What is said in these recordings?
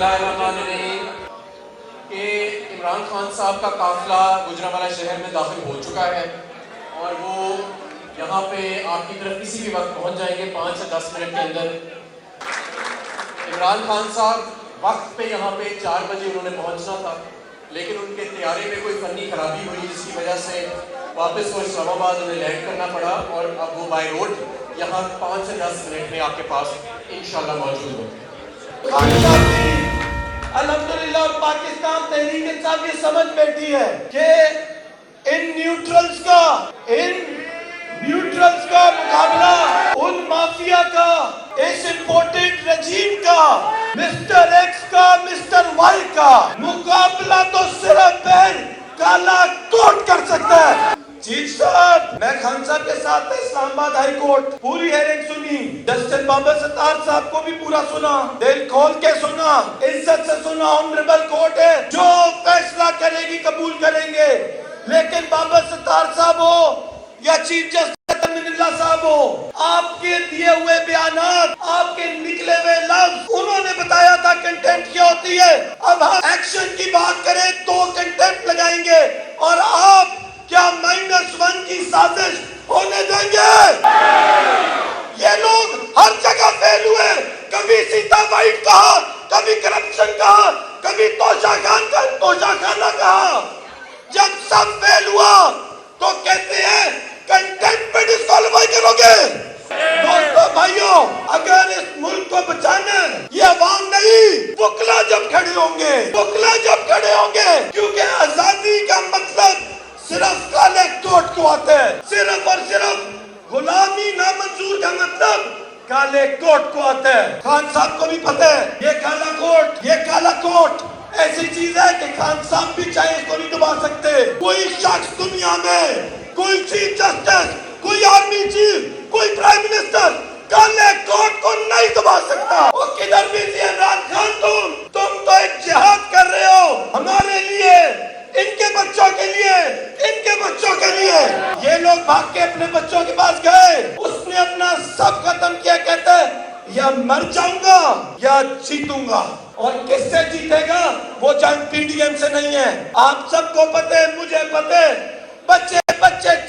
बिस्मिल्लाहिर्रहमानिर्रहीम कि इमरान खान साहब का काफिला गुजरांवाला शहर में दाखिल हो चुका है और वो यहाँ पे आपकी तरफ किसी भी वक्त पहुँच जाएंगे 5 से 10 मिनट के अंदर। इमरान खान साहब वक्त पे यहाँ पे 4 बजे उन्होंने पहुँचना था, लेकिन उनके तैयारे में कोई फनी खराबी हुई जिसकी वजह से वापस वो इस्लामाबाद उन्हें लैंड करना पड़ा और अब वो बाय रोड यहाँ 5 से 10 मिनट में आपके पास इंशाल्लाह मौजूद होंगे। अल्हम्दुलिल्लाह पाकिस्तान तहरीक इंसाफ ये समझ बैठी है कि इन न्यूट्रल्स का मुकाबला उन माफिया का, इस इंपोर्टेड रजीम का, मिस्टर एक्स का, मिस्टर वाई का मुकाबला तो सिर्फ काला कोट कर सकता है। चीफ साहब, मैं खान साहब के साथ था इस्लामाबाद हाई कोर्ट, पूरी हेयरिंग सुनी, जस्टिस बाबर सत्तार साहब को भी पूरा सुना, दिल खोल के सुना, इज्जत से सुना। ऑनरेबल कोर्ट है, जो फैसला करेगी कबूल करेंगे, लेकिन बाबर सत्तार साहब हो या चीफ जस्टिस साहब हो, आपके दिए हुए बयानात, आपके निकले हुए लफ्ज, उन्होंने बताया था कंटेंट क्या होती है। अब हम एक्शन की बात करें तो कंटेंट लगाएंगे और आप क्या -1 की साजिश होने देंगे? ये लोग हर जगह फेल हुए, कभी सीता वाइट कहा, कभी करप्शन कहा, कभी तोशाखाना कहा। जब सब फेल हुआ तो कहते हैं कंटेंट पे डिस्क्वालीफाई करोगे। दोस्तों भाइयों, अगर इस मुल्क को बचाना है, ये अवाम नहीं, बुकला जब खड़े होंगे, क्योंकि आजादी का मतलब सिर्फ काले कोट को आता है, सिर्फ और सिर्फ गुलामी नामंजूर का मतलब काले कोट को आता है। खान साहब को भी पता है ये काला कोट ऐसी चीज है कि खान साहब भी चाहे इसको नहीं दबा सकते। कोई शख्स दुनिया में, कोई चीफ जस्टिस, कोई आर्मी चीफ, कोई प्राइम मिनिस्टर काले कोट को नहीं दबा सकता। वो किधर भी इमरान खान, तुम तो एक जिहाद कर रहे हो हमारे लिए, इनके बच्चों के लिए। ये लोग भाग के अपने बच्चों के पास गए, उसने अपना सब खत्म किया, कहते या मर जाऊंगा या जीतूंगा। और किससे जीतेगा? वो जंग पीडीएम से नहीं है, आप सबको पता है, मुझे पता है, बच्चे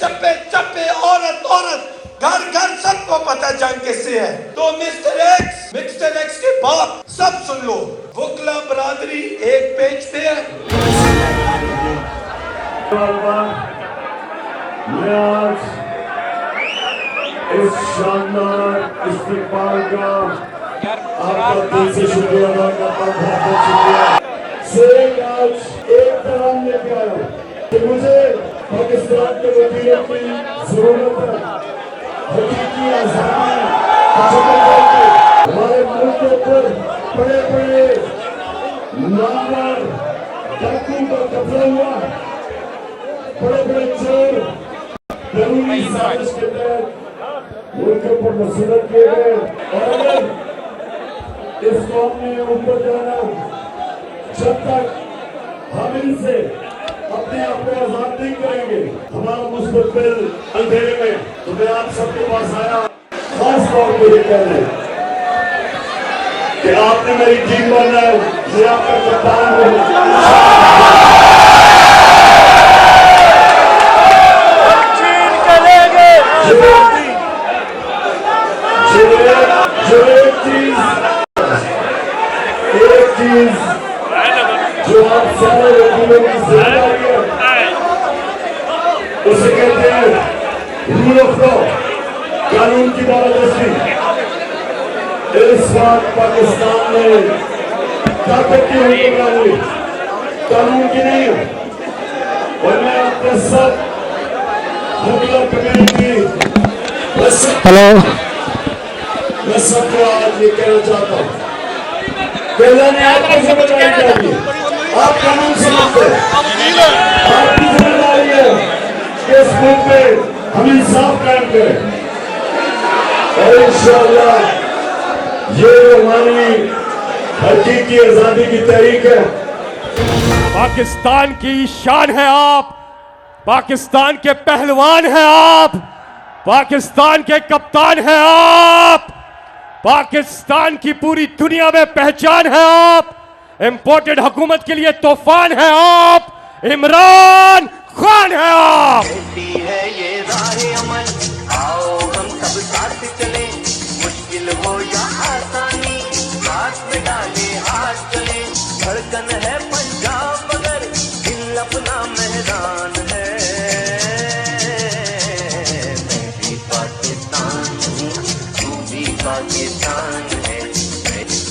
चप्पे औरत घर सबको पता है जंग किससे है। तो मिस्टर एक्स के बाप सब सुन लो, वकला बरादरी एक पेज पे है। मैं आज इस शानदार इस्तेमाल का आपका दिल से शुक्रिया अदा करता हूँ, बहुत शुक्रिया। आज एक पैगाम लेके आया हूँ कि मुझे पाकिस्तान के वकीलों की जरूरत है। हकीकी आज़ादी हमारे मुल्क के ऊपर बड़े नामवर डाकू का कब्जा हुआ, बड़े चोर जरूरी साजिश के तहत मुल्क के ऊपर मुसल्लत किए गए। और अगर इस कौम ने ऊपर जाना, जब तक हम इनसे अपने आप को आजाद नहीं करेंगे, हमारा मुस्तकबिल अंधेरे में। तो मैं आप सबके पास आया खास तौर पर ये कहने कि आपने मेरी टीम बनना है, ये आपका कप्तान हो। एक चीज जो आप सारे वकीलों की जिम्मेदारी है, उसे कहते हैं रूल ऑफ लॉ, कानून की बालादस्ती। इस वक्त पाकिस्तान में ताकत की हुक्मरानी कानून की नहीं है। और मैं अपने सब वकीलों कम्युनिटी, मैं सबको आज ये कहना चाहता हूँ, आपको समझना चाहिए, आप कानून समझते हैं, आपकी जिम्मेदारी है कि इस मुल्क में हम इंसाफ कायम करें। और इंशाअल्लाह ये हमारी हकीकी आजादी की तहरीक है। पाकिस्तान की शान है आप, पाकिस्तान के पहलवान हैं आप, पाकिस्तान के कप्तान हैं आप, पाकिस्तान की पूरी दुनिया में पहचान है आप। इंपोर्टेड हुकूमत के लिए तूफान है आप, इमरान खान है आप। है ये राहे अमल, आओ हम सब साथ चले, मुश्किल हो या आसानी, हाथ में डाले हाथ चले। धड़कन है पंजाब मगर दिल अपना मैदान है। मैं भी पाकिस्तान हूँ, तू भी पाकिस्तान है।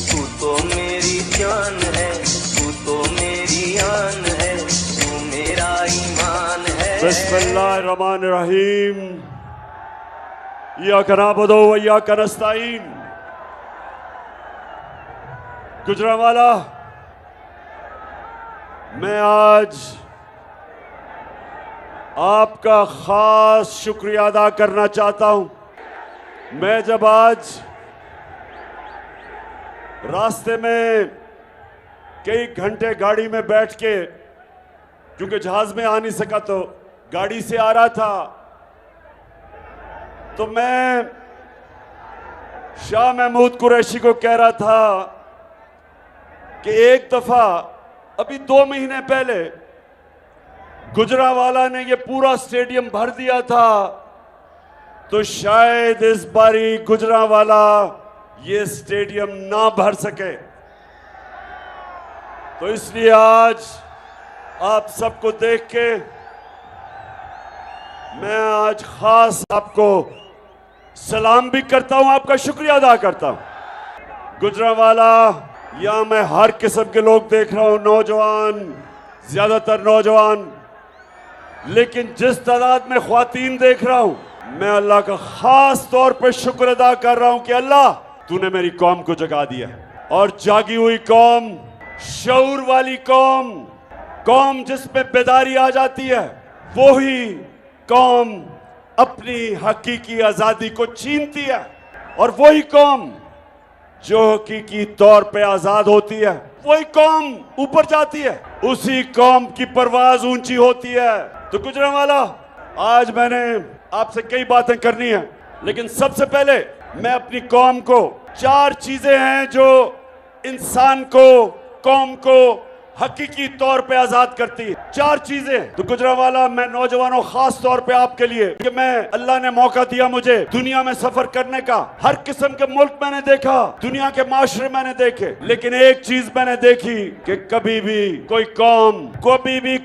तू तो मेरी जान है, तू तो मेरी आन है, तू मेरा ईमान है। बिस्मिल्लाहिर्रहमानिर्रहीम। इय्याका नअबुदु व इय्याका नस्तईन। गुजरांवाला, मैं आज आपका खास शुक्रिया अदा करना चाहता हूं। मैं जब आज रास्ते में कई घंटे गाड़ी में बैठ के, क्योंकि जहाज में आ नहीं सका तो गाड़ी से आ रहा था, तो मैं शाह महमूद कुरैशी को कह रहा था कि एक दफा अभी 2 महीने पहले गुजरांवाला ने ये पूरा स्टेडियम भर दिया था, तो शायद इस बारी गुजरांवाला ये स्टेडियम ना भर सके। तो इसलिए आज आप सबको देख के मैं आज खास आपको सलाम भी करता हूं, आपका शुक्रिया अदा करता हूं। गुजरांवाला, यहां मैं हर किस्म के लोग देख रहा हूं, नौजवान, ज्यादातर नौजवान, लेकिन जिस तादाद में ख्वातीन देख रहा हूं, मैं अल्लाह का खास तौर पर शुक्र अदा कर रहा हूं कि अल्लाह तूने मेरी कौम को जगा दिया, और जागी हुई कौम, शऊर वाली कौम, कौम जिसमें बेदारी आ जाती है, वो ही कौम अपनी हकीकी आजादी को छीनती है, और वही कौम जो हकीकी तौर पे आजाद होती है, वही कौम ऊपर जाती है, उसी कौम की परवाज ऊंची होती है। तो गुजरांवाला, आज मैंने आपसे कई बातें करनी है, लेकिन सबसे पहले मैं अपनी कौम को, 4 चीजें हैं जो इंसान को, कौम को हकीकी तौर पे आजाद करती है, 4 चीजें। तो गुजरांवाला, मैं नौजवानों, खास तौर पे आपके लिए, कि मैं, अल्लाह ने मौका दिया मुझे दुनिया में सफर करने का, हर किस्म के मुल्क मैंने देखा, दुनिया के माशरे मैंने देखे, लेकिन एक चीज मैंने देखी कि कभी भी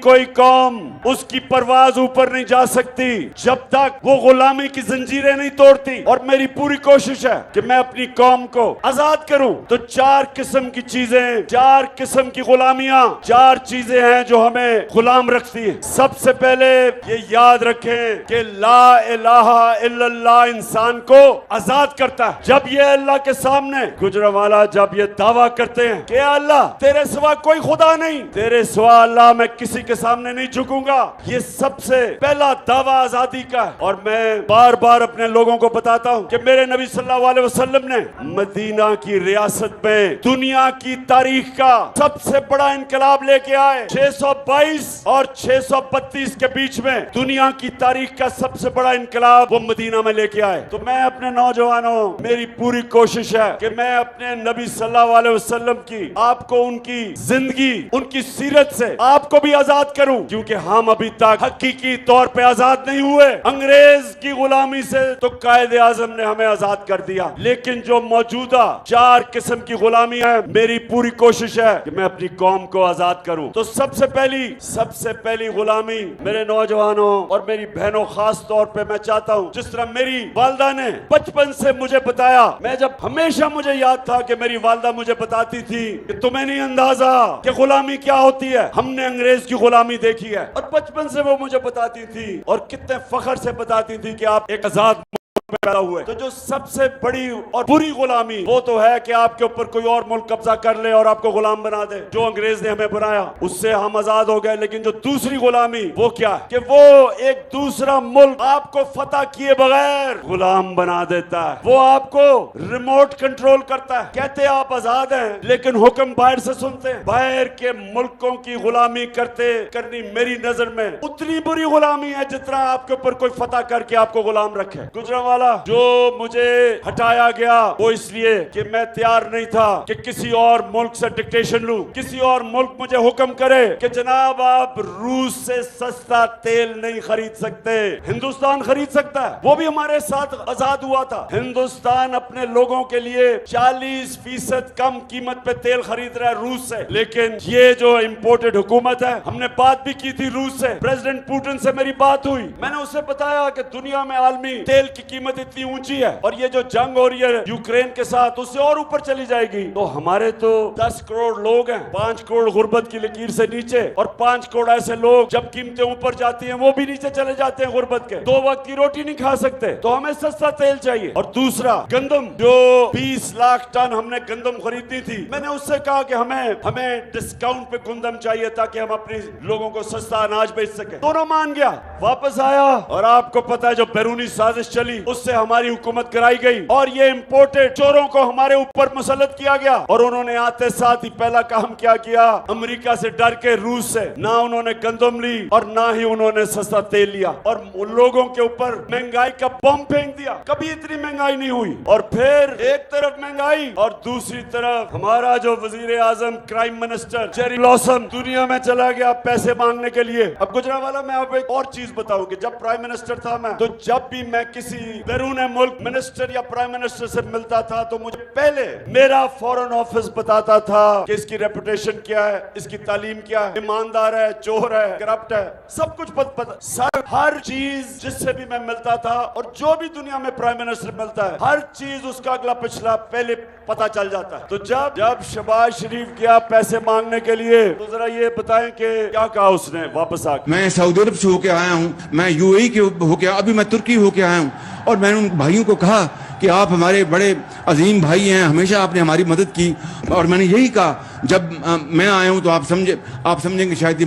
कोई कौम उसकी परवाज ऊपर नहीं जा सकती जब तक वो गुलामी की जंजीरें नहीं तोड़ती। और मेरी पूरी कोशिश है कि मैं अपनी कौम को आजाद करूं। तो 4 किस्म की चीजें, 4 किस्म की गुलामियां, 4 चीजें हैं जो हमें गुलाम रखती हैं। सबसे पहले ये याद रखें कि ला इलाहा इल्लल्लाह इंसान को आजाद करता है। जब ये अल्लाह के सामने, गुजरांवाला, जब ये दावा करते हैं कि अल्लाह तेरे सिवा कोई खुदा नहीं, तेरे सिवा अल्लाह मैं किसी के सामने नहीं झुकूंगा, ये सबसे पहला दावा आजादी का है। और मैं बार बार अपने लोगों को बताता हूं कि मेरे नबी सल्लल्लाहु अलैहि वसल्लम ने मदीना की रियासत में दुनिया की तारीख का सबसे बड़ा इनकलाब लेके आए। 622 और 632 के बीच में दुनिया की तारीख का सबसे बड़ा इनकलाब वो मदीना में लेके आए। तो मैं अपने नौजवानों, मेरी पूरी कोशिश है कि मैं अपने नबी सल्लल्लाहु अलैहि वसल्लम की, आपको उनकी जिंदगी, उनकी सीरत से आपको भी आजाद करूं, क्योंकि हम अभी तक हकीकी तौर पे आजाद नहीं हुए। अंग्रेज की गुलामी से तो कायदे आजम ने हमें आजाद कर दिया, लेकिन जो मौजूदा 4 किस्म की गुलामी है, मेरी पूरी कोशिश है कि मैं अपनी कौम को आजाद करूं। तो सबसे पहली गुलामी, मेरे नौजवानों और मेरी बहनों, खास तौर पे मैं चाहता हूं, जिस तरह मेरी वालदा ने बचपन से मुझे बताया, मैं जब, हमेशा मुझे याद था कि मेरी वालदा मुझे बताती थी कि तुम्हें नहीं अंदाजा कि गुलामी क्या होती है, हमने अंग्रेज की गुलामी देखी है। और बचपन से वो मुझे बताती थी, और कितने फख्र से बताती थी कि आप एक आजाद पैदा हुए। तो जो सबसे बड़ी और बुरी गुलामी, वो तो है कि आपके ऊपर कोई और मुल्क कब्जा कर ले और आपको गुलाम बना दे। जो अंग्रेज ने हमें बनाया, उससे हम आजाद हो गए। लेकिन जो दूसरी गुलामी, वो क्या है कि वो एक दूसरा मुल्क आपको फतह किए बगैर गुलाम बना देता है। वो आपको रिमोट कंट्रोल करता है। कहते हैं आप आजाद हैं, लेकिन हुक्म बाहर से सुनते हैं। बाहर के मुल्कों की गुलामी करनी मेरी नजर में उतनी बुरी गुलामी है जितना आपके ऊपर कोई फतह करके आपको गुलाम रखे। गुजरांवाला, गुजरांवाला, जो मुझे हटाया गया वो इसलिए कि मैं तैयार नहीं था कि किसी और मुल्क से डिक्टेशन लूं, किसी और मुल्क मुझे हुक्म करे कि जनाब आप रूस से सस्ता तेल नहीं खरीद सकते, हिंदुस्तान खरीद सकता है। वो भी हमारे साथ आजाद हुआ था। हिंदुस्तान अपने लोगों के लिए 40% कम कीमत पे तेल खरीद रहा है रूस से। लेकिन ये जो इंपोर्टेड हुकूमत है, हमने बात भी की थी रूस से, प्रेसिडेंट पुतिन से मेरी बात हुई, मैंने उसे बताया कि दुनिया में आलमी तेल की कीमत इतनी ऊंची है और ये जो जंग हो रही है यूक्रेन के साथ उससे और ऊपर चली जाएगी। तो हमारे तो 10 करोड़ लोग हैं, 5 करोड़ गुर्बत की लकीर से नीचे, और 5 करोड़ ऐसे लोग जब कीमतें ऊपर जाती हैं वो भी नीचे चले जाते हैं गुर्बत के, 2 वक्त की रोटी नहीं खा सकते। तो हमें सस्ता तेल चाहिए। और दूसरा गंदम, जो 20 लाख टन हमने गंदम खरीदनी थी, मैंने उससे कहा कि हमें डिस्काउंट पे गंदम चाहिए ताकि हम अपने लोगों को सस्ता अनाज बेच सके। दोनों मान गया, वापस आया, और आपको पता है जो बैरूनी साजिश चली उससे हमारी हुकूमत कराई गई और ये इंपोर्टेड चोरों को हमारे ऊपर मुसल्लत किया गया। और उन्होंने आते साथ ही पहला काम क्या किया, अमेरिका से डर के रूस से ना उन्होंने गंदम ली और ना ही उन्होंने सस्ता तेल लिया, और उन लोगों के ऊपर महंगाई का बम फेंक दिया। कभी इतनी महंगाई नहीं हुई। और फिर एक तरफ महंगाई और दूसरी तरफ हमारा जो वजीर आजम क्राइम मिनिस्टर जेरी ब्लॉसम दुनिया में चला गया पैसे मांगने के लिए। अब गुजरांवाला मैं आपको एक और चीज बताऊं कि जब प्राइम मिनिस्टर था मैं, तो जब भी मैं किसी बैरून मुल्क मिनिस्टर या प्राइम मिनिस्टर से मिलता था तो मुझे पहले मेरा फॉरेन ऑफिस बताता था कि इसकी रेपुटेशन क्या है, इसकी तालीम क्या है, ईमानदार है, चोर है, करप्ट है, सब कुछ पता। सब हर चीज जिससे भी मैं मिलता था और जो भी दुनिया में प्राइम मिनिस्टर मिलता है हर चीज उसका अगला पिछला पहले पता चल जाता है। तो जब शहबाज शरीफ गया पैसे मांगने के लिए तो जरा ये बताएं कि क्या कहा उसने वापस आकर। मैं सऊदी अरब से होके आया हूँ, मैं यूएई के होके, अभी मैं तुर्की होके आया हूँ, और मैंने उन भाइयों को कहा कि आप हमारे बड़े अजीम भाई हैं, हमेशा आपने हमारी मदद की। और मैंने यही कहा जब मैं आया हूँ तो आप समझेंगे शायद ये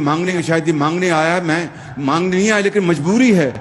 मांगने आया है, मैं मांगने नहीं आया लेकिन मजबूरी है।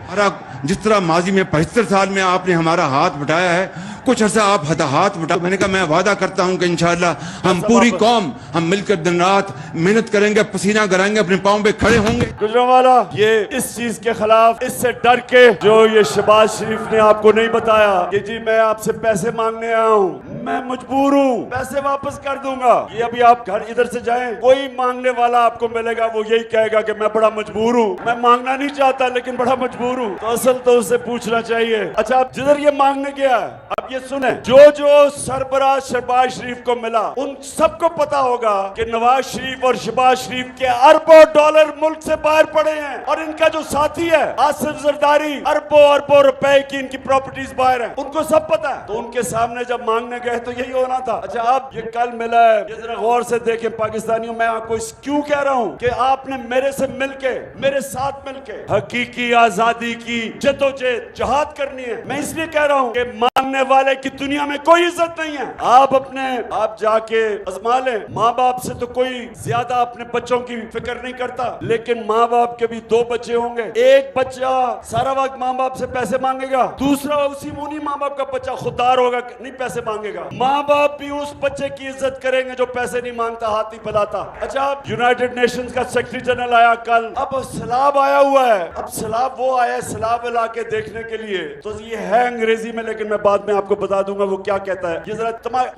जिस तरह माजी में 75 साल में आपने हमारा हाथ बटाया है, कुछ अर्सा आप हाथ बटा। मैंने कहा मैं वादा करता हूं कि इंशाअल्लाह हम पूरी कौम हम मिलकर दिन रात मेहनत करेंगे, पसीना कराएंगे, अपने पांव पे खड़े होंगे। गुजरांवाला, ये इस चीज के खिलाफ, इससे डर के जो ये शहबाज शरीफ ने आपको नहीं बताया कि जी मैं आपसे पैसे मांगने आया हूँ, मैं मजबूर हूँ, पैसे वापस कर दूंगा। ये अभी आप घर इधर से जाएं, कोई मांगने वाला आपको मिलेगा वो यही कहेगा कि मैं बड़ा मजबूर हूँ, मैं मांगना नहीं चाहता लेकिन बड़ा मजबूर हूँ। तो असल तो उससे पूछना चाहिए। अच्छा, आप जिधर ये मांगने गया, अब ये सुने, जो सरबराह शहबाज शरीफ को मिला उन सबको पता होगा कि नवाज शरीफ और शहबाज शरीफ के अरबों डॉलर मुल्क से बाहर पड़े हैं, और इनका जो साथी है आसिफ जरदारी, अरबों रुपए की इनकी प्रॉपर्टीज बाहर हैं, उनको सब पता है। तो उनके सामने जब मांगने गए तो यही होना था। अच्छा, अब ये कल मिला है, ये जरा गौर से देखें पाकिस्तानियों, मैं आपको क्यों कह रहा हूँ कि आपने मेरे से मिलके, मेरे साथ मिलके हकीकी आजादी की जद्दोजहद जहाद करनी है। मैं इसलिए कह रहा हूँ कि मांगने वाले की दुनिया में कोई इज्जत नहीं है। आप जाके आजमा लें। माँ बाप से तो कोई ज्यादा अपने बच्चों की फिक्र नहीं करता, लेकिन माँ बाप के भी 2 बच्चे होंगे। एक बच्चा सारा वक्त माँ बाप से पैसे मांगेगा, दूसरा उसी मुनी माँ बाप का बच्चा खुददार होगा, नहीं पैसे मांगेगा। माँ बाप भी उस बच्चे की इज्जत करेंगे जो पैसे नहीं मांगता, हाथ नहीं फैलाता। अच्छा, यूनाइटेड नेशंस का सेक्रेटरी जनरल आया कल, अब सैलाब आया हुआ है। अब सैलाब वो आया है सैलाब इलाके देखने के लिए, तो ये है अंग्रेजी में, लेकिन मैं बाद में आपको बता दूंगा वो क्या कहता है। ये जरा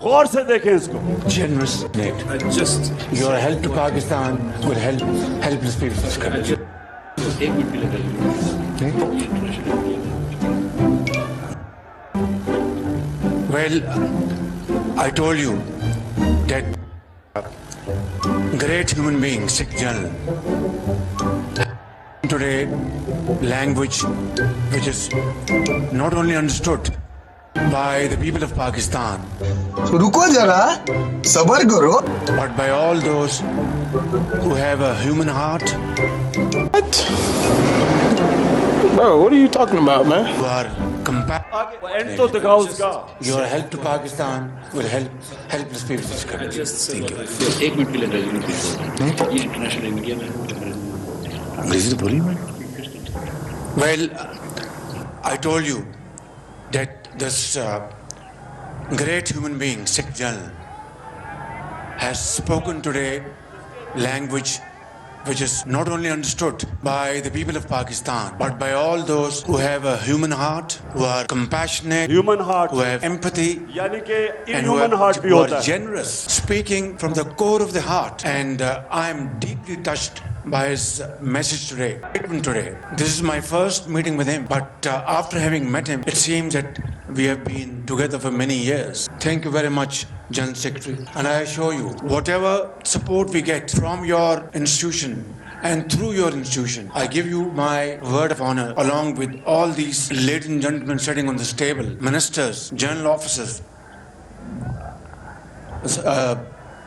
गौर से देखें इसको। Generous net. Just your help to Pakistan will help helpless people in this country. Well, I told you that great human being, Sikh General, today language which is not only understood by the people of Pakistan, रुको जरा, सबर करो, but by all those who have a human heart. What? Bro, what are you talking about, man? Who are compassionate. And तो दिखाओ उसका। Your help to Pakistan will help helpless people in this country. एक minute के लिए ये international media में अंग्रेजी तो बोली मैं। Well, I told you that this great human being, Sikh General, has spoken today language which is not only understood by the people of Pakistan, but by all those who have a human heart, who are compassionate, human heart who have empathy, यानी कि and who inhuman heart भी who होता are है. generous, speaking from the core of the heart. And I am deeply touched by his message today, statement today. This is my first meeting with him, but after having met him, it seems that we have been together for many years. Thank you very much, General Secretary. And I assure you, whatever support we get from your institution and through your institution, I give you my word of honor, along with all these ladies and gentlemen sitting on this table, ministers, general officers,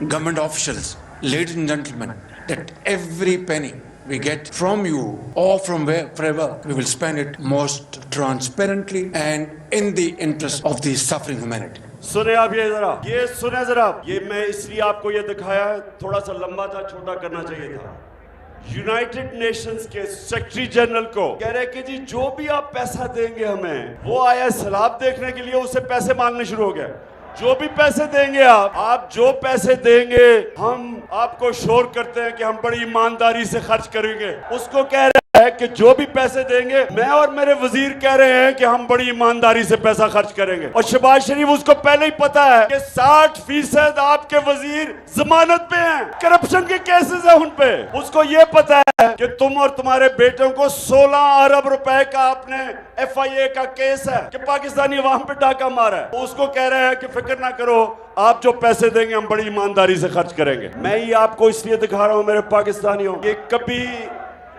government officials, ladies and gentlemen, that every penny we get from you or from wherever, we will spend it most transparently and in the interest of the suffering humanity. सुने आप ये सुने जरा, ये मैं इसलिए आपको ये दिखाया है, थोड़ा सा लंबा था, छोटा करना चाहिए था. यूनाइटेड नेशंस के सेक्रेटरी जनरल को कह रहे कि जी जो भी आप पैसा देंगे हमें, वो आया सैलाब देखने के लिए, उससे पैसे मांगने शुरू हो गए. जो भी पैसे देंगे आप जो पैसे देंगे, हम आपको श्योर करते हैं कि हम बड़ी ईमानदारी से खर्च करेंगे. उसको कह रहे हैं कि जो भी पैसे देंगे, मैं और मेरे वजीर कह रहे हैं कि हम बड़ी ईमानदारी से पैसा खर्च करेंगे. और शहबाज शरीफ उसको पहले ही पता है कि 60% आपके वजीर जमानत पे हैं, करप्शन के केसेस है उन पे. उसको ये पता है कि तुम और तुम्हारे बेटों को 16 अरब रुपए का आपने FIA का केस है कि पाकिस्तानी अवाम पे डाका मारा है. उसको कह रहे हैं कि फिक्र ना करो, आप जो पैसे देंगे हम बड़ी ईमानदारी से खर्च करेंगे. मैं ये आपको इसलिए दिखा रहा हूं मेरे पाकिस्तानियों, ये कभी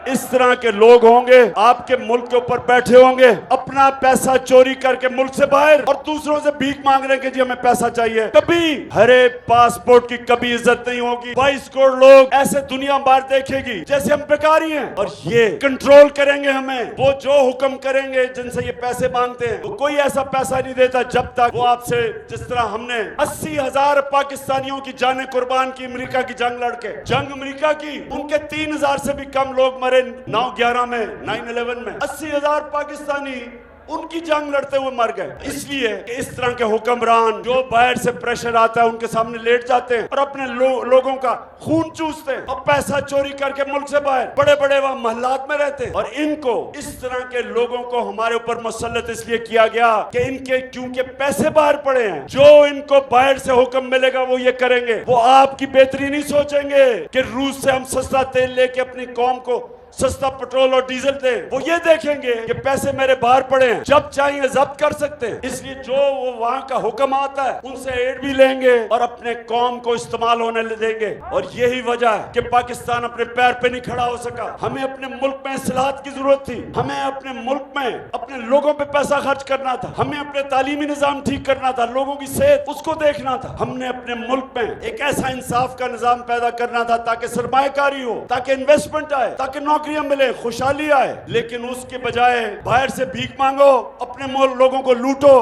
इस तरह के लोग होंगे आपके मुल्क के ऊपर बैठे होंगे, अपना पैसा चोरी करके मुल्क से बाहर, और दूसरों से भीख मांग रहे हैं कि जी हमें पैसा चाहिए. कभी हरे पासपोर्ट की कभी इज्जत नहीं होगी. 22 करोड़ लोग ऐसे दुनिया बाहर देखेगी जैसे हम बेकारी हैं, और ये कंट्रोल करेंगे हमें. वो जो हुक्म करेंगे जिनसे ये पैसे मांगते हैं, वो कोई ऐसा पैसा नहीं देता जब तक वो आपसे, जिस तरह हमने 80,000 पाकिस्तानियों की जानें कुर्बान की अमेरिका की जंग लड़के, जंग अमेरिका की, उनके 3,000 से भी कम लोग मरे 9/11 में, 9/11 में 80,000 पाकिस्तानी उनकी जंग लड़ते हुए मर गए. इसलिए इस तरह के हुक्मरान जो बाहर से प्रेशर आता है उनके सामने लेट जाते हैं और अपने लोगों का खून चूसते हैं और पैसा चोरी करके मुल्क से बाहर बड़े बड़े वहां महल्लात में रहते हैं. और इनको, इस तरह के लोगों को हमारे ऊपर मुसल्लत इसलिए किया गया कि इनके क्योंकि पैसे बाहर पड़े हैं, जो इनको बाहर से हुक्म मिलेगा वो ये करेंगे. वो आपकी बेहतरी नहीं सोचेंगे कि रूस से हम सस्ता तेल लेके अपनी कौम को सस्ता पेट्रोल और डीजल दे. वो ये देखेंगे कि पैसे मेरे बाहर पड़े हैं, जब चाहेंगे जब्त कर सकते हैं. इसलिए जो वो वहां का हुक्म आता है उनसे एड भी लेंगे और अपने कौम को इस्तेमाल होने देंगे. और यही वजह है कि पाकिस्तान अपने पैर पे नहीं खड़ा हो सका. हमें अपने मुल्क में इस्लाहत की जरूरत थी. हमें अपने मुल्क में अपने लोगों पे पैसा खर्च करना था. हमें अपने तालीमी निजाम ठीक करना था, लोगों की सेहत उसको देखना था. हमने अपने मुल्क में एक ऐसा इंसाफ का निजाम पैदा करना था ताकि सरमायाकारी हो, ताकि इन्वेस्टमेंट आए, ताकि नौकरियां मिले, खुशहाली आए. लेकिन उसके बजाय बाहर से भीख मांगो, अपने लोगों को लूटो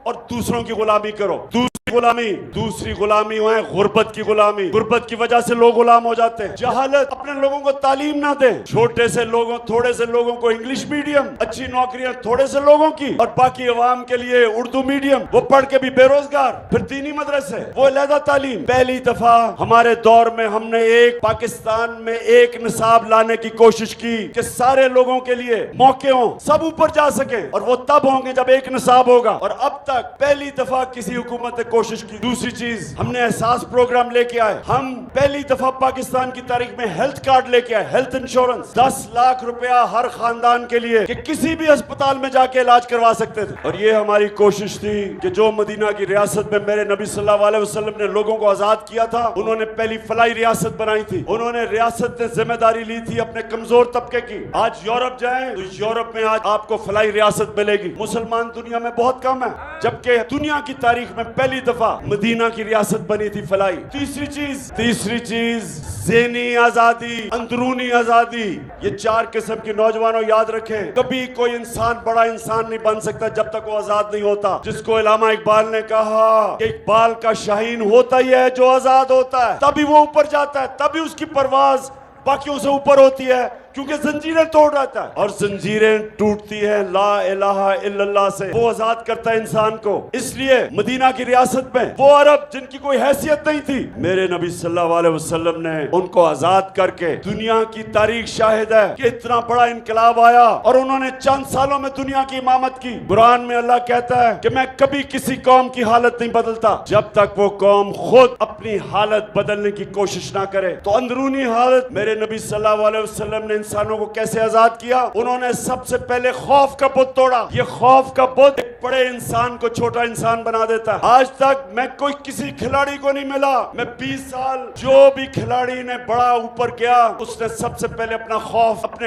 और दूसरों की गुलामी करो. दूसरी गुलामी है गुर्बत की गुलामी. गुर्बत की वजह से लोग गुलाम हो जाते हैं. जहालत, अपने लोगों को तालीम ना दें, छोटे से लोगों, थोड़े से लोगों को इंग्लिश मीडियम, अच्छी नौकरियां थोड़े से लोगों की, और बाकी अवाम के लिए उर्दू मीडियम, वो पढ़ के भी बेरोजगार, फिर दीनी मदरसे, वो अलहदा तालीम. पहली दफा हमारे दौर में हमने एक पाकिस्तान में एक निसाब लाने की कोशिश की कि सारे लोगों के लिए मौके हों, सब ऊपर जा सके, और वो तब होंगे जब एक निसाब होगा. और अब तक पहली दफा किसी हुकूमत ने कोशिश की. दूसरी चीज, हमने एहसास प्रोग्राम लेके आए. हम पहली दफा पाकिस्तान की तारीख में हेल्थ कार्ड लेके आए, हेल्थ इंश्योरेंस, 10 लाख रुपया हर खानदान के लिए कि किसी भी अस्पताल में जाके इलाज करवा सकते थे. और ये हमारी कोशिश थी कि जो मदीना की रियासत में मेरे नबी सल्लल्लाहु अलैहि वसल्लम ने लोगों को आजाद किया था, उन्होंने पहली फलाई रियासत बनाई थी. उन्होंने रियासत ने जिम्मेदारी ली थी अपने कमजोर तबके की. आज यूरोप जाएं तो यूरोप में आज आपको फलाई रियासत मिलेगी. मुसलमान दुनिया में बहुत कम है, जबकि दुनिया की तारीख में पहली दफा मदीना की रियासत बनी थी फलाई. तीसरी चीज ज़हनी आजादी, अंदरूनी आजादी. ये 4 किस्म की नौजवानों याद रखें. कभी कोई इंसान बड़ा इंसान नहीं बन सकता जब तक वो आजाद नहीं होता. जिसको इलामा इकबाल ने कहा कि इकबाल का शाहीन होता ही है जो आजाद होता है, तभी वो ऊपर जाता है, तभी उसकी परवाज बाकियों से ऊपर होती है. क्योंकि जंजीरें तोड़ रहता है और जंजीरें टूटती है ला इलाहा इल्लल्लाह से। वो आजाद करता है इंसान को। इसलिए मदीना की रियासत में वो अरब जिनकी कोई हैसियत नहीं थी, मेरे नबी सल्लल्लाहु अलैहि वसल्लम ने उनको आजाद करके, दुनिया की तारीख शाहिद है कि इतना बड़ा इनकलाब आया और उन्होंने चंद सालों में दुनिया की इमामत की। कुरान में अल्लाह कहता है कि मैं कभी किसी कौम की हालत नहीं बदलता जब तक वो कौम खुद अपनी हालत बदलने की कोशिश ना करे। तो अंदरूनी हालत मेरे नबी सल्लल्लाहु अलैहि वसल्लम ने इंसानों को कैसे आजाद किया? उन्होंने सबसे पहले खौफ का बुत तोड़ा। ये खौफ का बुत एक बड़े इंसान को छोटा इंसान बना देता है। आज तक मैं कोई किसी खिलाड़ी को नहीं मिला, मैं 20 साल जो भी खिलाड़ी ने बड़ा ऊपर गया उसने सबसे पहले अपने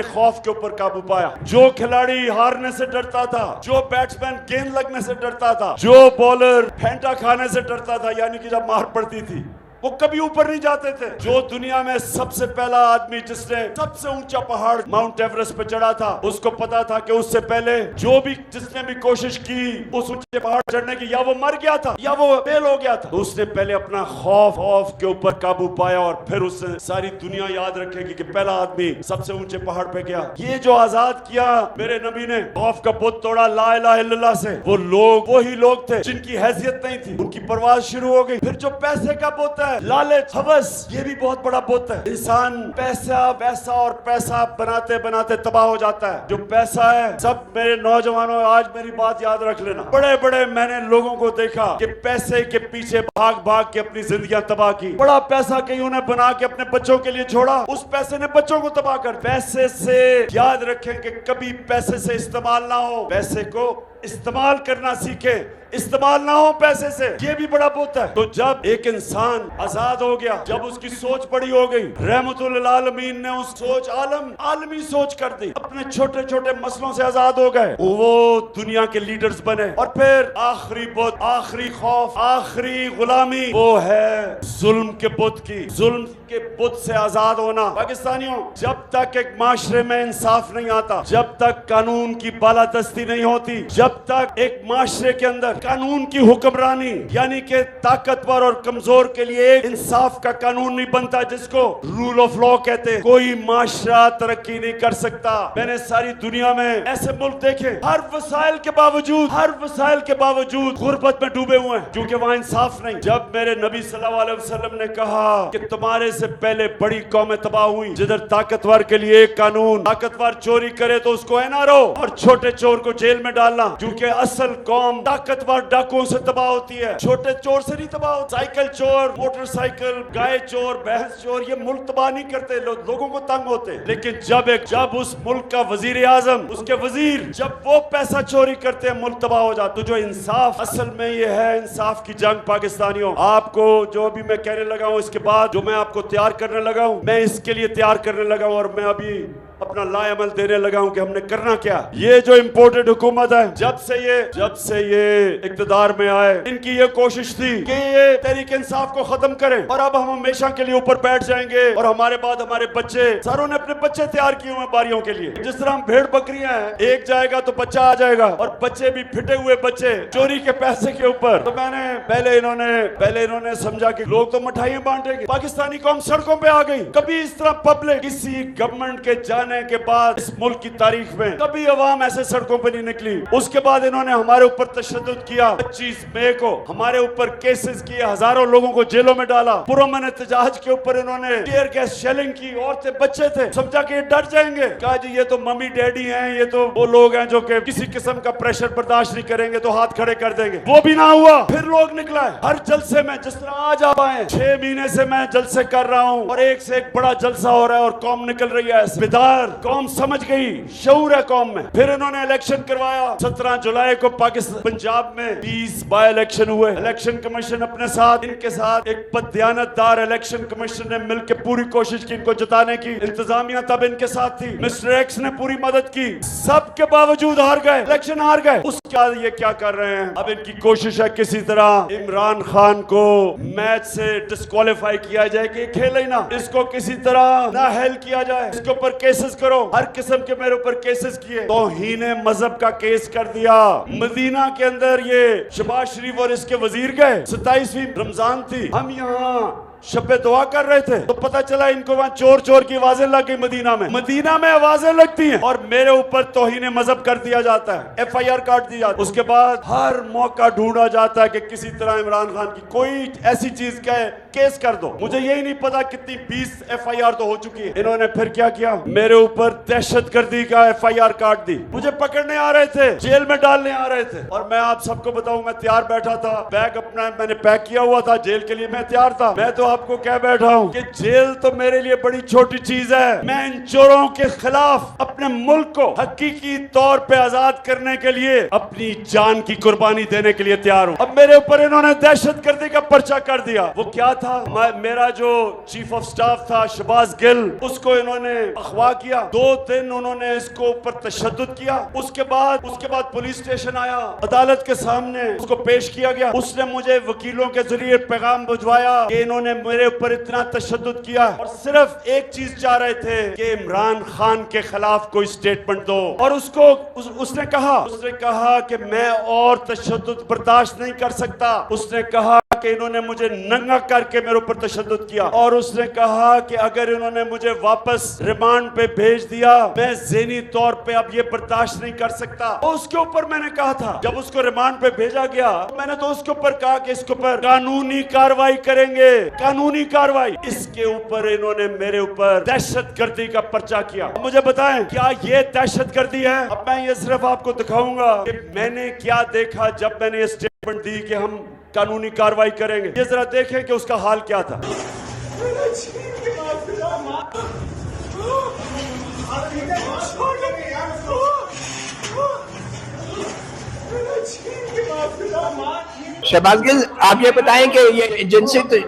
खौफ के ऊपर काबू पाया। जो खिलाड़ी हारने से डरता था, जो बैट्समैन गेंद लगने से डरता था, जो बॉलर फेंटा खाने से डरता था, यानी कि जब मार पड़ती थी वो कभी ऊपर नहीं जाते थे। जो दुनिया में सबसे पहला आदमी जिसने सबसे ऊंचा पहाड़ माउंट एवरेस्ट पे चढ़ा था, उसको पता था कि उससे पहले जिसने भी कोशिश की उस ऊंचे पहाड़ चढ़ने की, या वो मर गया था या वो फेल हो गया था। तो उसने पहले अपना खौफ के ऊपर काबू पाया और फिर उसने सारी दुनिया याद रखेगी कि पहला आदमी सबसे ऊंचे पहाड़ पे गया। ये जो आजाद किया मेरे नबी ने, खौफ का बुत तोड़ा ला इलाहा इल्लल्लाह से, वही लोग थे जिनकी हैसियत नहीं थी, उनकी परवाज शुरू हो गई। फिर जो पैसे का बुत है, लालच, हवस, ये भी बहुत बड़ा बुत है। इंसान पैसा और पैसा बनाते बनाते तबाह हो जाता है। जो पैसा है, सब मेरे नौजवानों आज मेरी बात याद रख लेना, बड़े मैंने लोगों को देखा कि पैसे के पीछे भाग के अपनी जिंदगियां तबाह की। बड़ा पैसा कईयों ने बना के अपने बच्चों के लिए छोड़ा, उस पैसे ने बच्चों को तबाह कर। पैसे से याद रखें कि कभी पैसे से इस्तेमाल ना हो, पैसे को इस्तेमाल करना सीखे, इस्तेमाल ना हो पैसे से, ये भी बड़ा बुत है। तो जब एक इंसान आजाद हो गया, जब उसकी सोच बड़ी हो गई, रहमतुल लिल आलमीन ने उस सोच आलमी सोच कर दी, अपने छोटे छोटे मसलों से आजाद हो गए, वो दुनिया के लीडर्स बने। और फिर आखिरी बुत, आखिरी खौफ, आखिरी गुलामी, वो है जुल्म के बुत की। जुल्म के बुत से आजाद होना। पाकिस्तानियों, जब तक एक माशरे में इंसाफ नहीं आता, जब तक कानून की बालादस्ती नहीं होती, जब तक एक माशरे के अंदर कानून की हुक्मरानी यानी कि ताकतवर और कमजोर के लिए इंसाफ का कानून नहीं बनता, जिसको रूल ऑफ लॉ कहते हैं, कोई माशरा तरक्की नहीं कर सकता। मैंने सारी दुनिया में ऐसे मुल्क देखे, हर वसाइल के बावजूद गुर्बत में डूबे हुए हैं, क्योंकि वहां इंसाफ नहीं। जब मेरे नबी सल्लल्लाहु अलैहि वसल्लम ने कहा कि तुम्हारे से पहले बड़ी कौमें तबाह हुई, जिधर ताकतवर के लिए एक कानून, ताकतवर चोरी करे तो उसको एनआरओ और छोटे चोर को जेल में डालना, क्योंकि असल कौम ताकतवर डाकुओं से तबाह होती है, छोटे चोर से नहीं तबाह होती। साइकिल चोर, मोटरसाइकिल, गाय चोर, भैंस चोर, ये मुल्क तबाह नहीं करते, लोगों को तंग होते। लेकिन जब उस मुल्क का वजीर आजम, उसके वजीर, जब वो पैसा चोरी करते हैं, मुल्क तबाह हो जाता। तो जो इंसाफ, असल में ये है इंसाफ की जंग। पाकिस्तानियों, आपको जो भी मैं कहने लगा हूँ, इसके बाद जो मैं आपको तैयार करने लगा हूँ, मैं इसके लिए तैयार करने लगा हूँ और मैं अभी अपना लाएमल देने लगा हूं कि हमने करना क्या। ये जो इम्पोर्टेड हुकूमत है, जब से ये इक्तदार में आए, इनकी ये कोशिश थी कि ये तहरीक इंसाफ को खत्म करें और अब हम हमेशा के लिए ऊपर बैठ जाएंगे और हमारे बाद हमारे बच्चे, सारों ने अपने बच्चे तैयार किए हुए बारियों के लिए। जिस तरह हम भेड़ बकरियां हैं, एक जाएगा तो बच्चा आ जाएगा, और बच्चे भी फिटे हुए बच्चे चोरी के पैसे के ऊपर। तो मैंने पहले इन्होंने समझा कि लोग तो मिठाइयां बांटेंगे, पाकिस्तानी कौम सड़कों पे आ गई। कभी इस तरह पब्लिक किसी गवर्नमेंट के जाने के बाद इस मुल्क की तारीख में कभी अवाम ऐसे सड़कों पर नहीं निकली। उसके बाद इन्होंने हमारे ऊपर तशद्दुद किया। 25 मई को हमारे ऊपर केसेस किए, हजारों लोगों को जेलों में डाला। पुरअमन एहतजाज के ऊपर इन्होंने टीयर गैस शेलिंग की। औरतें बच्चे थे, समझा कि ये डर जाएंगे, कहा जी ये तो मम्मी डैडी हैं, ये तो वो लोग हैं जो कि किसी किस्म का प्रेशर बर्दाश्त नहीं करेंगे तो हाथ खड़े कर देंगे। वो भी ना हुआ। फिर लोग निकला है हर जलसे में, जिस तरह आज आप आए, 6 महीने से मैं जलसे कर रहा हूँ और एक से एक बड़ा जलसा हो रहा है और कौम निकल रही है। बेदार कौम समझ गई, शऊर है कौम में। फिर इन्होंने इलेक्शन करवाया। 17 जुलाई को पाकिस्तान पंजाब में 20 बाय इलेक्शन हुए। इलेक्शन कमीशन अपने साथ, इनके साथ एक बददियानतदार इलेक्शन कमीशन ने मिलकर पूरी कोशिश की इनको जिताने की। इंतजामिया तब इनके साथ थी, मिस्टर एक्स ने पूरी मदद की, सबके बावजूद हार गए, इलेक्शन हार गए। उसके बाद ये क्या कर रहे हैं, अब इनकी कोशिश है किसी तरह इमरान खान को मैच से डिस्क्वालीफाई किया जाए कि खेले ही ना, इसको किसी तरह नाअहल किया जाए, इसके ऊपर केसेस करो। हर किस्म के मेरे ऊपर केसेस किए, तौहीने मजहब का केस कर दिया। मदीना के अंदर ये शहबाज शरीफ और इसके वजीर गए, 27वीं रमजान थी, हम यहाँ शब्बे दुआ कर रहे थे तो पता चला इनको वहां चोर चोर की आवाजें लग गई। मदीना में आवाजें लगती हैं और मेरे ऊपर तौहीन मजहब कर दिया जाता है, FIR काट दी जाती है। उसके बाद हर मौका ढूंढा जाता है कि किसी तरह इमरान खान की कोई ऐसी चीज का केस कर दो। मुझे यही नहीं पता कितनी 20 FIR तो हो चुकी है। इन्होंने फिर क्या किया, मेरे ऊपर दहशतगर्दी का FIR काट दी। मुझे पकड़ने आ रहे थे, जेल में डालने आ रहे थे और मैं आप सबको बताऊं मैं तैयार बैठा था, बैग अपना मैंने पैक किया हुआ था, जेल के लिए मैं तैयार था। मैं तो आपको कह बैठा हूं कि जेल तो मेरे लिए बड़ी छोटी चीज है। मैं इन चोरों के खिलाफ अपने मुल्क को हकीकी तौर पे आजाद करने के लिए अपनी जान की कुर्बानी देने के लिए तैयार हूं। अब मेरे ऊपर इन्होंने दहशतगर्दी का पर्चा कर दिया। वो क्या था, मेरा जो चीफ ऑफ स्टाफ था शहबाज गिल, उसको इन्होंने अगवा किया। 2 दिन उन्होंने इसको ऊपर तशद्दुद किया। उसके बाद पुलिस स्टेशन आया, अदालत के सामने उसको पेश किया गया। उसने मुझे वकीलों के जरिए पैगाम भिजवाया कि इन्होंने मेरे ऊपर इतना तशद्दुद किया और सिर्फ एक चीज चाह रहे थे कि इमरान खान के खिलाफ कोई स्टेटमेंट दो। और उसने कहा कि मैं और तशद्दुद बर्दाश्त नहीं कर सकता। उसने कहा कि इन्होंने मुझे नंगा करके मेरे ऊपर तशद्दुद किया और उसने कहा कि अगर इन्होंने मुझे वापस रिमांड पे भेज दिया मैं ज़हनी तौर पे अब ये बर्दाश्त नहीं कर सकता। तो उसके ऊपर मैंने कहा था, जब उसको रिमांड पे भेजा गया मैंने तो उसके ऊपर कहा कि इसके ऊपर कानूनी कार्रवाई करेंगे, कानूनी कार्रवाई। इसके ऊपर इन्होंने मेरे ऊपर दहशतगर्दी का पर्चा किया। मुझे बताएं क्या ये दहशतगर्दी है? अब मैं ये सिर्फ आपको दिखाऊंगा कि मैंने क्या देखा जब मैंने ये स्टेटमेंट दी कि हम कानूनी कार्रवाई करेंगे। ये जरा देखें कि उसका हाल क्या था। शहबाज गिल, आप ये बताएं कि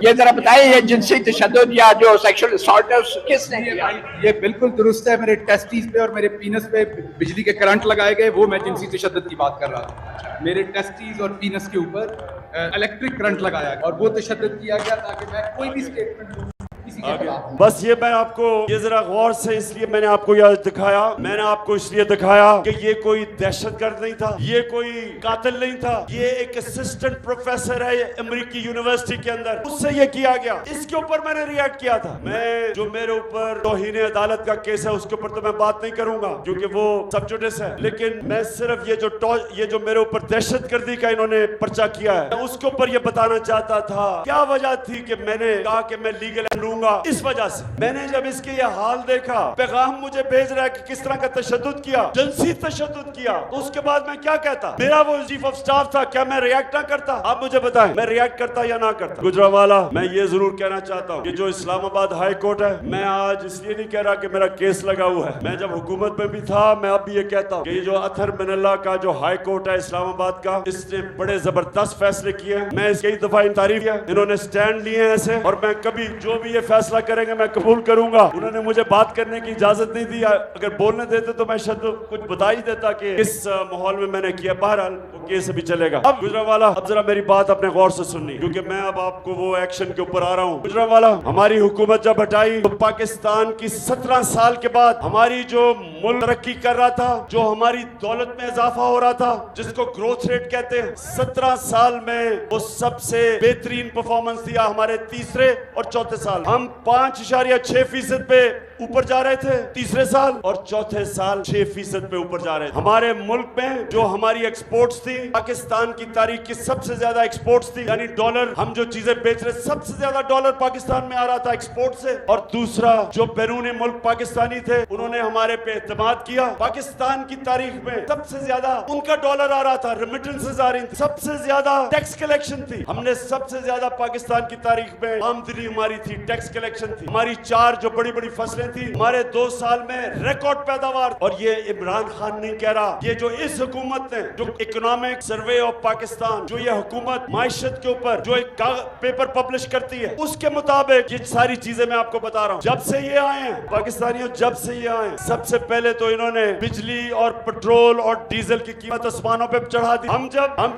ये जरा बताएं ये जिनसी तशद्दुद या जो सेक्सुअल असॉल्ट है किसने किया? ये बिल्कुल दुरुस्त है। मेरे टेस्टिस पे और मेरे पीनस पे बिजली के करंट लगाए गए, वो मैं जिनसी तशद्दुद की बात कर रहा था। मेरे टेस्टिस और पीनस के ऊपर इलेक्ट्रिक करंट लगाया गया और वो तशद्दुद किया गया ताकि मैं कोई भी स्टेटमेंट दूं किसी के खिलाफ। बस ये मैं आपको ये जरा गौर से इसलिए मैंने आपको यह दिखाया, मैंने आपको इसलिए दिखाया कि ये कोई दहशतगर्द नहीं था, ये कोई कातिल नहीं था, ये एक असिस्टेंट प्रोफेसर है अमेरिकी यूनिवर्सिटी के अंदर, उससे ये किया गया। इसके ऊपर मैंने रिएक्ट किया था। मैं जो मेरे ऊपर तौहीन अदालत का केस है उसके ऊपर तो मैं बात नहीं करूंगा क्योंकि वो सब जुडिस है, लेकिन मैं सिर्फ ये जो मेरे ऊपर दहशतगर्दी का इन्होंने पर्चा किया है उसके ऊपर ये बताना चाहता था क्या वजह थी कि मैंने कहा कि मैं लीगल लूंगा। इस वजह से मैंने जब इसके ये हाल देखा, पैगाम मुझे भेज रहा है कि किस तरह का तशद्दुद किया, जिनसी तशद्दुद किया, तो उसके बाद मैं क्या कहता? मेरा वो चीफ ऑफ स्टाफ था, क्या मैं रिएक्ट ना करता? आप मुझे बताएं मैं रिएक्ट करता या ना करता? गुजरावाला, मैं ये जरूर कहना चाहता हूँ कि जो इस्लामाबाद हाई कोर्ट है, मैं आज इसलिए नहीं कह रहा कि मेरा केस लगा हुआ है, मैं जब हुकूमत में भी था मैं अब भी ये कहता हूँ कि जो अथर बिनल्ला का जो हाई कोर्ट है इस्लामाबाद का, इसने बड़े जबरदस्त फैसले किए हैं। मैं कई दफा इन तारीफ किया, इन्होंने स्टैंड लिए हैं ऐसे, और मैं कभी जो भी ये फैसला करेंगे मैं कबूल करूंगा। उन्होंने मुझे बात करने की इजाजत नहीं दी, अगर बोलने देते तो मैं शायद कुछ बता ही देता कि इस माहौल में मैंने किया। बहरहाल वो केस अभी चलेगा। अब गुजरावाला, अब जरा मेरी बात अपने गौर से सुननी क्योंकि मैं अब आपको वो एक्शन के ऊपर आ रहा हूँ। गुजरावाला, हमारी हुकूमत जब हटाई तो पाकिस्तान की 17 साल के बाद हमारी जो मुल्क तरक्की कर रहा था, जो हमारी दौलत में इजाफा हो रहा था, जिसको ग्रोथ रेट कहते हैं, 17 साल में वो सबसे बेहतरीन परफॉर्मेंस दिया हमारे तीसरे और चौथे साल। हम 5.6% पे ऊपर जा रहे थे तीसरे साल, और चौथे साल 6% पे ऊपर जा रहे थे। हमारे मुल्क में जो हमारी एक्सपोर्ट्स थी, पाकिस्तान की तारीख की सबसे ज्यादा एक्सपोर्ट्स थी, यानी डॉलर, हम जो चीजें बेच रहे, सबसे ज्यादा डॉलर पाकिस्तान में आ रहा था एक्सपोर्ट से। और दूसरा, जो बैरूनी मुल्क पाकिस्तानी थे उन्होंने हमारे पे एतमाद किया। पाकिस्तान की तारीख में सबसे ज्यादा उनका डॉलर आ रहा था, रेमिटेंसेस आ रही थी, सबसे ज्यादा टैक्स कलेक्शन थी। हमने सबसे ज्यादा पाकिस्तान की तारीख में आमदनी हमारी थी, टैक्स कलेक्शन थी। हमारी 4 जो बड़ी बड़ी फसलें थी, हमारे 2 साल में रिकॉर्ड पैदावार। और ये इमरान खान नहीं कह रहा, ये जो इस हुकूमत ने, जो इकोनॉमिक सर्वे ऑफ पाकिस्तान, जो ये हुकूमत माइशत के ऊपर जो एक पेपर पब्लिश करती है, उसके मुताबिक ये सारी चीजें मैं आपको बता रहा हूँ। जब से ये आए हैं पाकिस्तानियों, जब से ये आए, सबसे पहले तो इन्होंने बिजली और पेट्रोल और डीजल की कीमत आसमानों पे चढ़ा दी। हम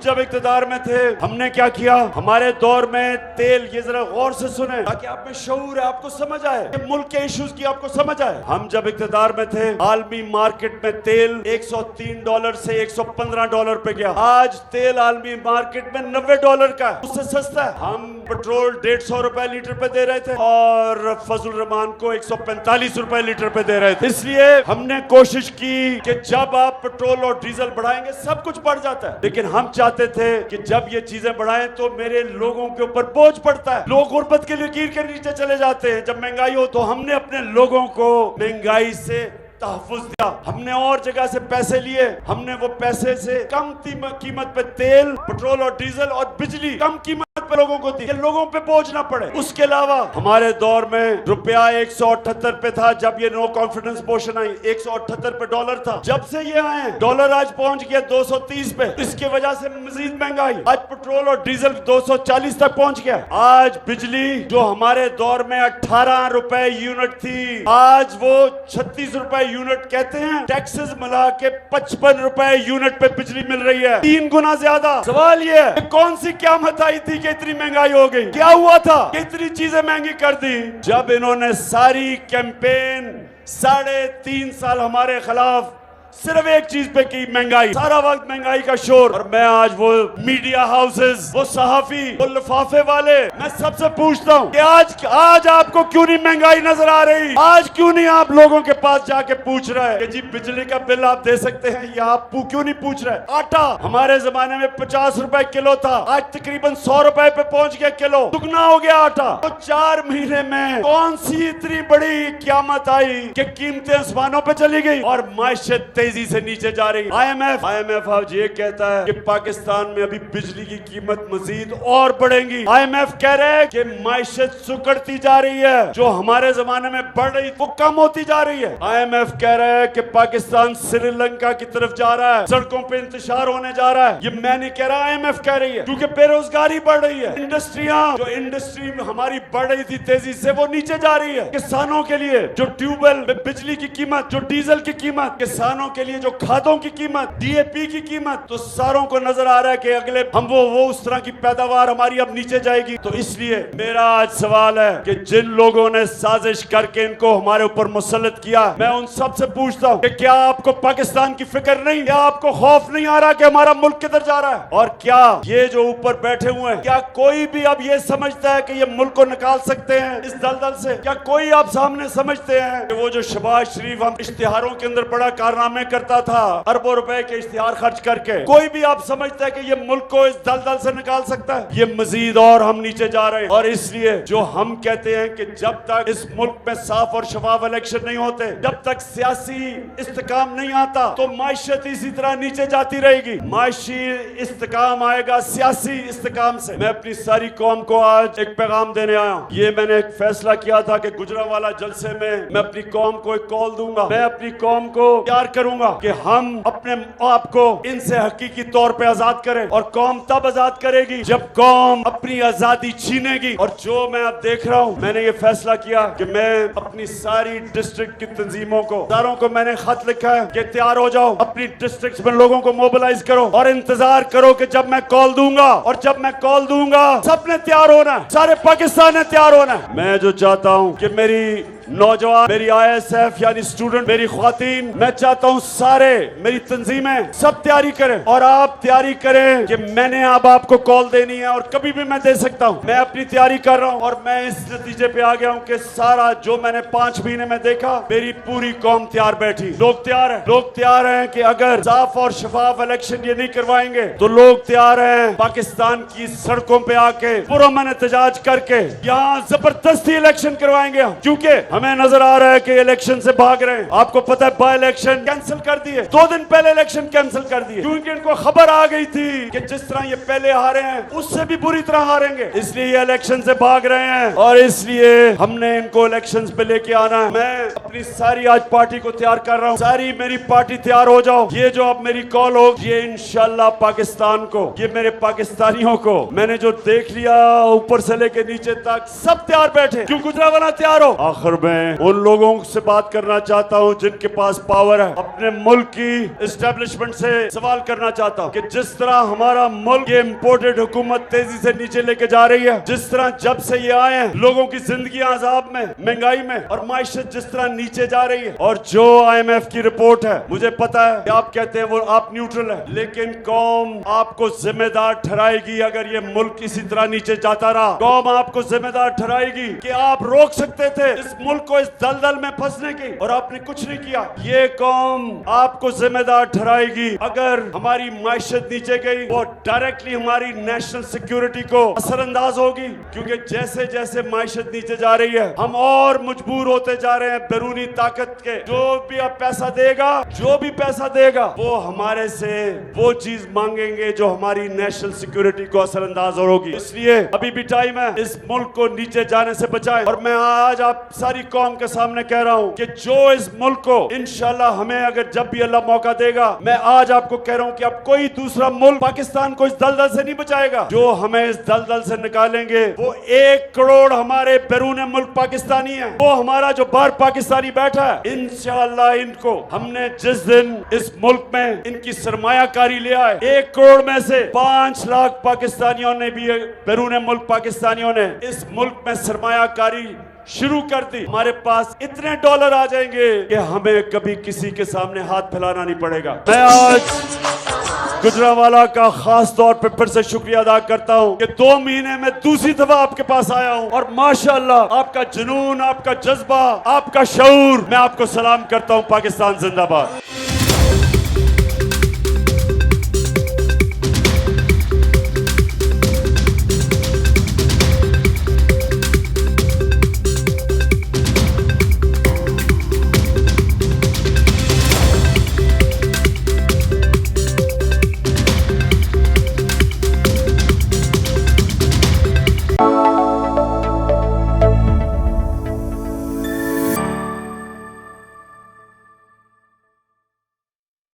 जब इक्तदार में थे, हमने क्या किया? हमारे दौर में तेल, ये जरा गौर से सुने ताकि आप में शऊर है, आपको समझ आए, मुल्क के इश्यूज की आपको आपको समझ आए? हम जब इक़्तिदार में थे, आलमी मार्केट में तेल $103 से $115 पे गया। आज तेल आलमी मार्केट में $90 का है, उससे सस्ता है। हम पेट्रोल ₹150 लीटर पे दे रहे थे और फजल रहमान को 145 रुपए लीटर पे दे रहे थे। इसलिए हमने कोशिश की कि जब आप पेट्रोल और डीजल बढ़ाएंगे सब कुछ बढ़ जाता है, लेकिन हम चाहते थे कि जब ये चीजें बढ़ाएं तो मेरे लोगों के ऊपर बोझ पड़ता है, लोग गुर्बत के लकीर के नीचे चले जाते हैं। जब महंगाई हो तो हमने अपने लोगों को महंगाई से तहफ़्फ़ुज़ दिया। हमने और जगह से पैसे लिए, हमने वो पैसे से कम कीमत पे तेल, पेट्रोल और डीजल और बिजली कम कीमत पे लोगों को दी, लोगों पे बोझ ना पड़े। उसके अलावा हमारे दौर में रुपया 178 पे था जब ये नो कॉन्फिडेंस मोशन आई, 178 पे डॉलर था। जब से ये आए डॉलर आज पहुंच गया 230 पे। इसकी वजह से मजीद महंगाई, आज पेट्रोल और डीजल 240 तक पहुंच गया। आज बिजली जो हमारे दौर में 18 रुपए यूनिट थी, आज वो 36 रुपए यूनिट कहते हैं। टैक्सेस मिला के 55 रुपए यूनिट पे बिजली मिल रही है, 3 गुना ज्यादा। सवाल ये है कौन सी क़यामत आई थी कि इतनी महंगाई हो गई? क्या हुआ था कि इतनी चीजें महंगी कर दी? जब इन्होंने सारी कैंपेन 3.5 साल हमारे खिलाफ सिर्फ एक चीज पे की, महंगाई, सारा वक्त महंगाई का शोर। और मैं आज वो मीडिया हाउसेस, वो सहाफी, वो लिफाफे वाले, मैं सबसे पूछता हूँ कि आज आपको क्यों नहीं महंगाई नजर आ रही? आज क्यों नहीं आप लोगों के पास जाके पूछ रहे कि जी बिजली का बिल आप दे सकते हैं, या आप क्यों नहीं पूछ रहे? आटा हमारे जमाने में 50 रुपए किलो था, आज तकरीबन 100 रुपए पे पहुंच गया किलो, दुगना हो गया आटा। तो 4 महीने में कौन सी इतनी बड़ी क़यामत आई कि कीमतें आसमानों पे चली गई और मायशत तेजी से नीचे जा रही? IMF आज ये कहता है कि पाकिस्तान में अभी बिजली की कीमत मजीद और बढ़ेगी। IMF कह रहे हैं कि मायशत सुकड़ती जा रही है, जो हमारे जमाने में बढ़ रही वो कम होती जा रही है। IMF कह रहे हैं कि पाकिस्तान श्रीलंका की तरफ जा रहा है, सड़कों पे इंतशार होने जा रहा है। ये मैं नहीं कह रहा, IMF कह रही है, क्योंकि बेरोजगारी बढ़ रही है। जो इंडस्ट्री हमारी बढ़ रही थी तेजी से, वो नीचे जा रही है। किसानों के लिए जो ट्यूबवेल में बिजली की कीमत, जो डीजल की कीमत, किसानों के लिए जो खादों की कीमत, DAP की कीमत, तो सारों को नजर आ रहा है कि अगले हम वो उस तरह की पैदावार हमारी अब नीचे जाएगी। तो इसलिए मेरा आज सवाल है कि जिन लोगों ने साजिश करके इनको हमारे ऊपर मुसल्लत किया, मैं उन सब से पूछता हूं कि क्या आपको पाकिस्तान की फिक्र नहीं? क्या आपको खौफ नहीं आ रहा कि हमारा मुल्क किधर जा रहा है? और क्या ये जो ऊपर बैठे हुए हैं, क्या कोई भी अब ये समझता है कि ये मुल्क को निकाल सकते हैं इस दलदल से? क्या कोई आप सामने समझते हैं कि वो जो शहबाज शरीफ हम इश्तिहारों के अंदर बड़ा कारनामे करता था, अरबों रुपए के इश्तिहार खर्च करके, कोई भी आप समझता है कि ये मुल्क को इस दलदल से निकाल सकता है? ये मजीद और हम नीचे जा रहे हैं। और इसलिए जो हम कहते हैं कि जब तक इस मुल्क में साफ और शफाफ इलेक्शन नहीं होते, जब तक सियासी इस्तेकाम नहीं आता, तो मायशत इसी तरह नीचे जाती रहेगी। मायशी इस्तेकाम आएगा सियासी इस्तेकाम से। मैं अपनी सारी कौम को आज एक पैगाम देने आया हूँ। ये मैंने एक फैसला किया था कि गुजरांवाला जलसे में मैं अपनी कौम को एक कॉल दूंगा। मैं अपनी कौम को तैयार करूंगा कि हम अपने आप को इनसे हकीकी तौर पे आजाद करें। और कौम तब आजाद करेगी जब कौम अपनी आजादी छीनेगी। और जो मैं अब देख रहा हूँ, मैंने ये फैसला किया कि मैं अपनी सारी डिस्ट्रिक्ट की तंजीमों को, सारों को मैंने खत लिखा है कि तैयार हो जाओ, अपनी डिस्ट्रिक्ट में लोगों को मोबिलाइज करो और इंतजार करो कि जब मैं कॉल दूंगा। और जब मैं कॉल दूंगा सबने तैयार होना है, सारे पाकिस्तान ने तैयार होना है। मैं जो चाहता हूँ कि मेरी नौजवान, मेरी ISF यानी स्टूडेंट, मेरी ख्वातीन, मैं चाहता हूँ सारे, मेरी तंजीमें सब तैयारी करें। और आप तैयारी करें कि मैंने अब आपको कॉल देनी है और कभी भी मैं दे सकता हूँ। मैं अपनी तैयारी कर रहा हूँ और मैं इस नतीजे पे आ गया हूँ कि सारा जो मैंने 5 महीने में देखा, मेरी पूरी कौम तैयार बैठी। लोग तैयार हैं, लोग तैयार हैं कि अगर साफ और शफाफ इलेक्शन ये नहीं करवाएंगे तो लोग तैयार हैं पाकिस्तान की सड़कों पे आके पुरअमन एहतजाज करके यहाँ जबरदस्ती इलेक्शन करवाएंगे। क्योंकि हमें नजर आ रहा है कि इलेक्शन से भाग रहे हैं। आपको पता है बाय इलेक्शन कैंसिल कर दिए, 2 दिन पहले इलेक्शन कैंसिल कर दिए, क्योंकि इनको खबर आ गई थी कि जिस तरह ये पहले हारे हैं उससे भी बुरी तरह हारेंगे, इसलिए ये इलेक्शन से भाग रहे हैं। और इसलिए हमने इनको इलेक्शन पे लेके आना है। मैं अपनी सारी आज पार्टी को तैयार कर रहा हूँ, सारी मेरी पार्टी तैयार हो जाओ। ये जो अब मेरी कॉल हो, ये इंशाल्लाह पाकिस्तान को, ये मेरे पाकिस्तानियों को, मैंने जो देख लिया ऊपर से लेके नीचे तक सब तैयार बैठे। क्यों गुजरांवाला तैयार हो? आखिर मैं उन लोगों से बात करना चाहता हूं जिनके पास पावर है, अपने मुल्क की एस्टेब्लिशमेंट से सवाल करना चाहता हूं कि जिस तरह हमारा मुल्क ये इम्पोर्टेड हुकूमत तेजी से नीचे लेके जा रही है, जिस तरह जब से ये आए हैं लोगों की जिंदगी अजाब में, महंगाई में और माइशत जिस तरह नीचे जा रही है, और जो IMF की रिपोर्ट है, मुझे पता है कि आप कहते हैं वो आप न्यूट्रल है, लेकिन कौम आपको जिम्मेदार ठहराएगी अगर ये मुल्क इसी तरह नीचे जाता रहा। कौम आपको जिम्मेदार ठहराएगी कि आप रोक सकते थे इस मुल्क को इस दलदल में फंसने की और आपने कुछ नहीं किया। ये कौम आपको जिम्मेदार ठहराएगी अगर हमारी माइशत नीचे गई, वो डायरेक्टली हमारी नेशनल सिक्योरिटी को असरअंदाज होगी, क्योंकि जैसे जैसे माइशत नीचे जा रही है हम और मजबूर होते जा रहे हैं बैरूनी ताकत के। जो भी अब पैसा देगा, जो भी पैसा देगा, वो हमारे से वो चीज मांगेंगे जो हमारी नेशनल सिक्योरिटी को असरअंदाज होगी। इसलिए अभी भी टाइम है, इस मुल्क को नीचे जाने से बचाएं। और मैं आज आप सारी कौम के सामने कह रहा हूं कि जो इस मुल्क को इंशाल्लाह हमें अगर जब भी अल्लाह मौका देगा, मैं आज आपको कह रहा हूं कि अब कोई दूसरा मुल्क पाकिस्तान को इस दलदल से नहीं बचाएगा। जो हमें इस दलदल से निकालेंगे वो 1 करोड़ हमारे बैरून मुल्क पाकिस्तानी है, वो हमारा जो बाहर पाकिस्तानी बैठा है। इंशाल्लाह इनको हमने जिस दिन इस मुल्क में इनकी सरमायाकारी ले आए, 1 करोड़ में से 5 लाख पाकिस्तानियों ने भी, बैरून मुल्क पाकिस्तानियों ने इस मुल्क में सरमायाकारी शुरू कर दी। हमारे पास इतने डॉलर आ जाएंगे कि हमें कभी किसी के सामने हाथ फैलाना नहीं पड़ेगा। मैं आज गुजरांवाला का खास तौर पे फिर से शुक्रिया अदा करता हूं कि 2 महीने में दूसरी दफा आपके पास आया हूं और माशाअल्लाह आपका जुनून, आपका जज्बा, आपका शऊर, मैं आपको सलाम करता हूं। पाकिस्तान जिंदाबाद।